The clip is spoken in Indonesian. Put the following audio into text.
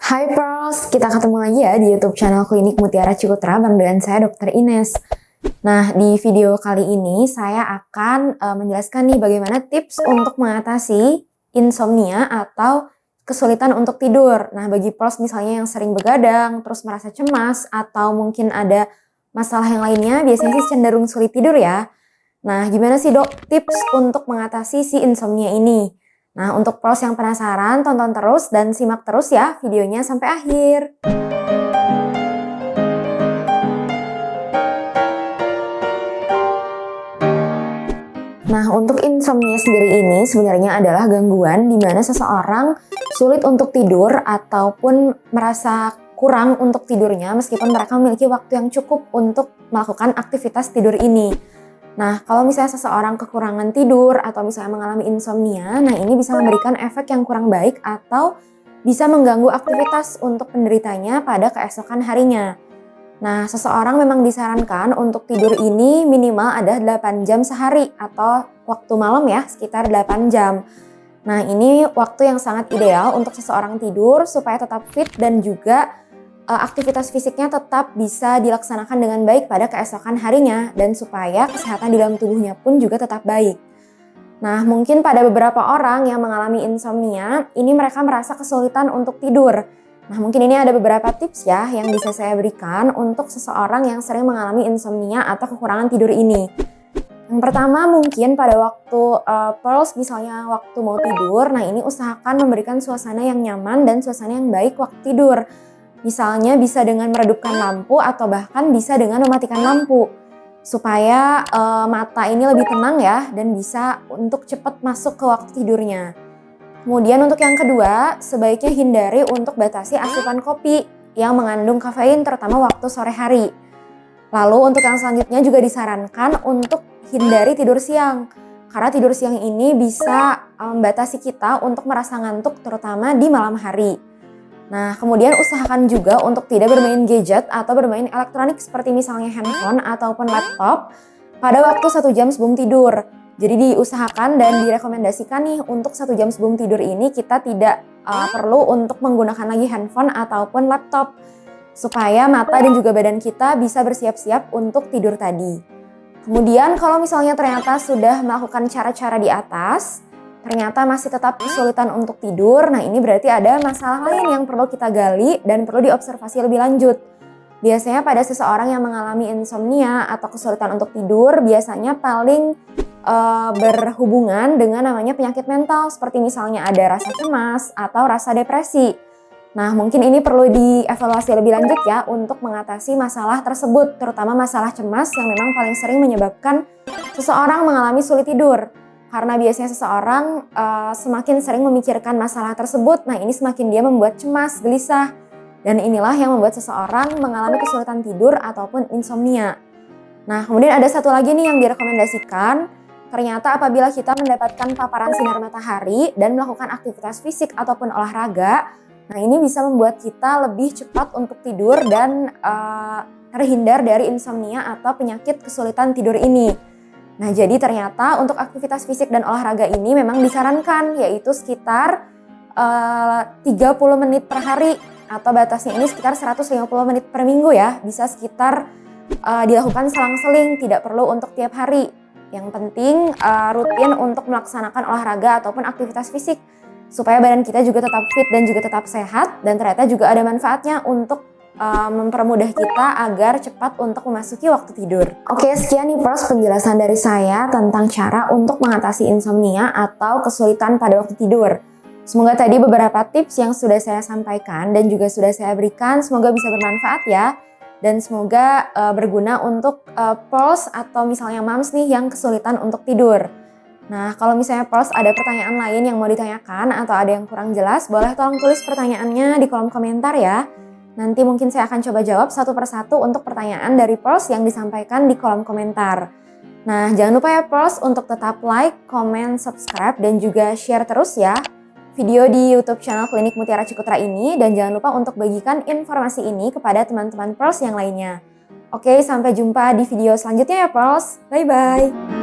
Hai Pros, kita ketemu lagi ya di YouTube channel Klinik Mutiara Cikutra bareng dengan saya Dr. Ines. Nah, di video kali ini saya akan menjelaskan nih bagaimana tips untuk mengatasi insomnia atau kesulitan untuk tidur. Nah, bagi Pros misalnya yang sering begadang, terus merasa cemas, atau mungkin ada masalah yang lainnya, biasanya sih cenderung sulit tidur ya. Nah, gimana sih dok tips untuk mengatasi si insomnia ini? Nah, untuk pros yang penasaran, tonton terus dan simak terus ya videonya sampai akhir. Nah, untuk insomnia sendiri ini sebenarnya adalah gangguan di mana seseorang sulit untuk tidur ataupun merasa kurang untuk tidurnya meskipun mereka memiliki waktu yang cukup untuk melakukan aktivitas tidur ini. Nah, kalau misalnya seseorang kekurangan tidur atau misalnya mengalami insomnia, nah ini bisa memberikan efek yang kurang baik atau bisa mengganggu aktivitas untuk penderitanya pada keesokan harinya. Nah, seseorang memang disarankan untuk tidur ini minimal ada 8 jam sehari atau waktu malam ya, sekitar 8 jam. Nah, ini waktu yang sangat ideal untuk seseorang tidur supaya tetap fit dan juga aktivitas fisiknya tetap bisa dilaksanakan dengan baik pada keesokan harinya dan supaya kesehatan di dalam tubuhnya pun juga tetap baik. Nah, mungkin pada beberapa orang yang mengalami insomnia, ini mereka merasa kesulitan untuk tidur. Nah, mungkin ini ada beberapa tips ya yang bisa saya berikan untuk seseorang yang sering mengalami insomnia atau kekurangan tidur ini. Yang pertama mungkin pada waktu Pearls misalnya waktu mau tidur, nah ini usahakan memberikan suasana yang nyaman dan suasana yang baik waktu tidur. Misalnya bisa dengan meredupkan lampu atau bahkan bisa dengan mematikan lampu supaya mata ini lebih tenang ya dan bisa untuk cepat masuk ke waktu tidurnya. Kemudian untuk yang kedua, sebaiknya hindari untuk batasi asupan kopi yang mengandung kafein terutama waktu sore hari. Lalu untuk yang selanjutnya juga disarankan untuk hindari tidur siang karena tidur siang ini bisa membatasi kita untuk merasa ngantuk terutama di malam hari. Nah, kemudian usahakan juga untuk tidak bermain gadget atau bermain elektronik seperti misalnya handphone ataupun laptop pada waktu 1 jam sebelum tidur. Jadi diusahakan dan direkomendasikan nih untuk 1 jam sebelum tidur ini kita tidak perlu untuk menggunakan lagi handphone ataupun laptop supaya mata dan juga badan kita bisa bersiap-siap untuk tidur tadi. Kemudian kalau misalnya ternyata sudah melakukan cara-cara di atas, ternyata masih tetap kesulitan untuk tidur, nah ini berarti ada masalah lain yang perlu kita gali dan perlu diobservasi lebih lanjut. Biasanya pada seseorang yang mengalami insomnia atau kesulitan untuk tidur, biasanya paling berhubungan dengan namanya penyakit mental, seperti misalnya ada rasa cemas atau rasa depresi. Nah, mungkin ini perlu dievaluasi lebih lanjut ya untuk mengatasi masalah tersebut, terutama masalah cemas yang memang paling sering menyebabkan seseorang mengalami sulit tidur. Karena biasanya seseorang semakin sering memikirkan masalah tersebut, nah ini semakin dia membuat cemas, gelisah. Dan inilah yang membuat seseorang mengalami kesulitan tidur ataupun insomnia. Nah, kemudian ada satu lagi nih yang direkomendasikan. Ternyata apabila kita mendapatkan paparan sinar matahari dan melakukan aktivitas fisik ataupun olahraga, nah ini bisa membuat kita lebih cepat untuk tidur dan terhindar dari insomnia atau penyakit kesulitan tidur ini. Nah, jadi ternyata untuk aktivitas fisik dan olahraga ini memang disarankan yaitu sekitar 30 menit per hari atau batasnya ini sekitar 150 menit per minggu ya. Bisa sekitar dilakukan selang-seling, tidak perlu untuk tiap hari. Yang penting rutin untuk melaksanakan olahraga ataupun aktivitas fisik supaya badan kita juga tetap fit dan juga tetap sehat dan ternyata juga ada manfaatnya untuk mempermudah kita agar cepat untuk memasuki waktu tidur. Oke, sekian nih Pros penjelasan dari saya tentang cara untuk mengatasi insomnia atau kesulitan pada waktu tidur. Semoga tadi beberapa tips yang sudah saya sampaikan dan juga sudah saya berikan semoga bisa bermanfaat ya. Dan semoga berguna untuk Pros atau misalnya moms nih yang kesulitan untuk tidur. Nah, kalau misalnya Pros ada pertanyaan lain yang mau ditanyakan atau ada yang kurang jelas, boleh tolong tulis pertanyaannya di kolom komentar ya. Nanti mungkin saya akan coba jawab satu persatu untuk pertanyaan dari Pros yang disampaikan di kolom komentar. Nah, jangan lupa ya Pros untuk tetap like, comment, subscribe, dan juga share terus ya video di YouTube channel Klinik Mutiara Cikutra ini. Dan jangan lupa untuk bagikan informasi ini kepada teman-teman Pros yang lainnya. Oke, sampai jumpa di video selanjutnya ya Pros. Bye-bye.